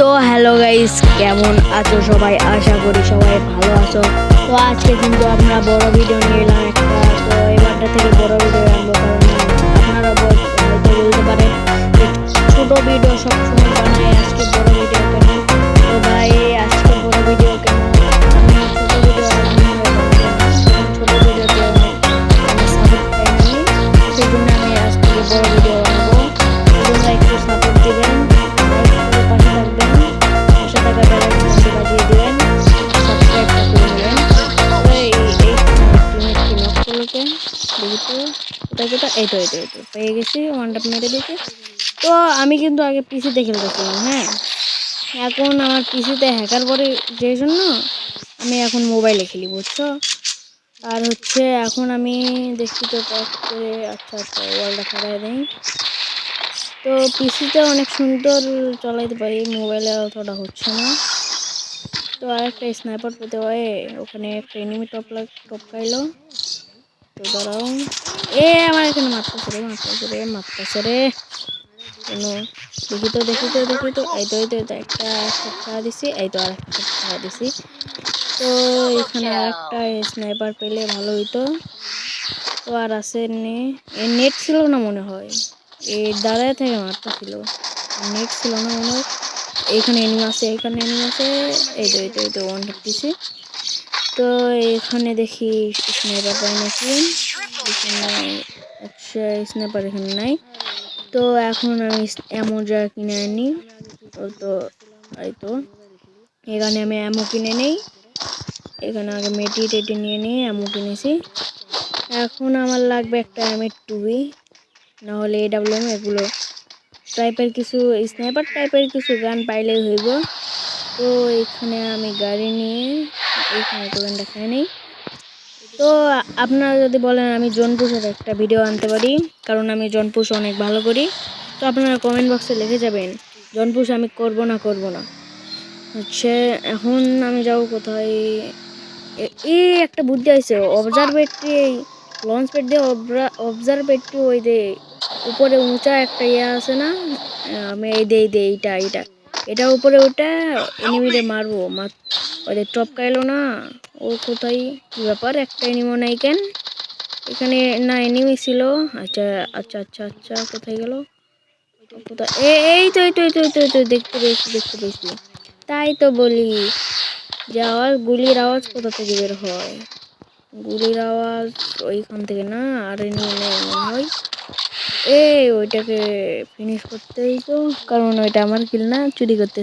তো hello guys, কেমন আছো সবাই? আশা করি সবাই ভালো আছো। তো আজকে কিন্তু আমরা বড় ভিডিও নিয়ে এলাম একটা। তো এবারটা থেকে বড় ভিডিও আনবো, কারণ আপনারা হয়তো বলতে পারেন যে ছোট ভিডিও সবসময় বানাই, আজকে বড় ভিডিও কেন? তো ভাই, আজকে বড় ভিডিও কেন? আমি ছোট ভিডিও ছোট ভিডিওতে আমি সাপোর্ট পাই না, সেই জন্য আমি আজকে বড় ভিডিও বানাবো। তোমরা একটু সাপোর্ট দিবেন, পাশে থাকবেন, পাশে থাকা বেল আইকনটি বাজিয়ে দিবেন, সাবস্ক্রাইবটা করে নেবেন। তো এই একটি নক করলোকে দেখি তো কোথায় কোথায়, এই তো পেয়ে গেছি, ওয়ান টাপ মেরে দিয়েছে। তো আমি কিন্তু আগে পিসিতে খেলতেছিলাম, হ্যাঁ। এখন আমার পিসিতে হ্যাকার পরে যে জন্য আমি এখন মোবাইলে খেলি, বুঝছো? আর হচ্ছে এখন আমি দেখছি তো টক করে, আচ্ছা ওয়ালটা খারাই নেই। তো পিসিতে অনেক সুন্দর চালাইতে পারি, মোবাইলে অতটা হচ্ছে না। তো আর একটা স্নাইপার পেতে হয়, ওখানে একটা এনিমি টপকাইলো। তো দাঁড়াও, আমার এখানে মারতেছে রে কেন? দেখি তো এই তো একটা ছাড়া দিছি, এই তো আর একটা ছাড়া দিছি। তো এখানে আর একটা স্নাইপার পেলে ভালো হইতো। তো আর আছে নেট ছিল না মনে হয়, এই দাঁড়ায় থেকে মারতেছিল, নেট ছিল না মনে হয়। এখানে এনিমি আছে, এই তো ওয়ান হিট দিছি। তো এখানে দেখি স্নাইপার পাই নাকি, এখানে আচ্ছা স্নাইপার এখানে নাই। তো এখন আমি অ্যামোজা কিনে আনি। তো এই তো এখানে আমি অ্যামো কিনে নেই, এখানে আগে টেটি নিয়ে নিয়ে অ্যামো কিনেছি। এখন আমার লাগবে একটা M8 নাহলে AWM, এগুলো টাইপের কিছু স্নাইপার টাইপের কিছু গান পাইলেই হইব। তো এখানে আমি গাড়ি নিয়ে এইখানে তো গান দেখায় নেই। তো আপনারা যদি বলেন আমি জোনপুশের একটা ভিডিও আনতে পারি, কারণ আমি জোনপুশ অনেক ভালো করি। তো আপনারা কমেন্ট বক্সে লিখে যাবেন জোনপুশ আমি করব না হচ্ছে। এখন আমি যাবো কোথায়? এই একটা বুদ্ধি আছে, অবজারভেটরি লঞ্চ প্যাড দিয়ে অবজারভেটরি ওই দে উপরে উঁচা একটা আছে না, আমি এই দে এটা উপরে ওটা এনিমিরে মারবো, ওদের টপকাইলো না। ও কোথায়, কি ব্যাপার? একটা এনিমো নাই কেন এখানে? না এনিমি ছিল, আচ্ছা কোথায় গেল? কোথায়? এই তো দেখতে পেয়েছি। তাই তো বলি যে আওয়াজ, গুলির আওয়াজ কোথা থেকে বের হয়? গুলির আওয়াজ ওইখান থেকে না, আর এনিমি নেই মনে হয়। ওইটাকে ফিনিশ করতেই তো, কারণ ওইটা আমার কিল না, চুরি করতে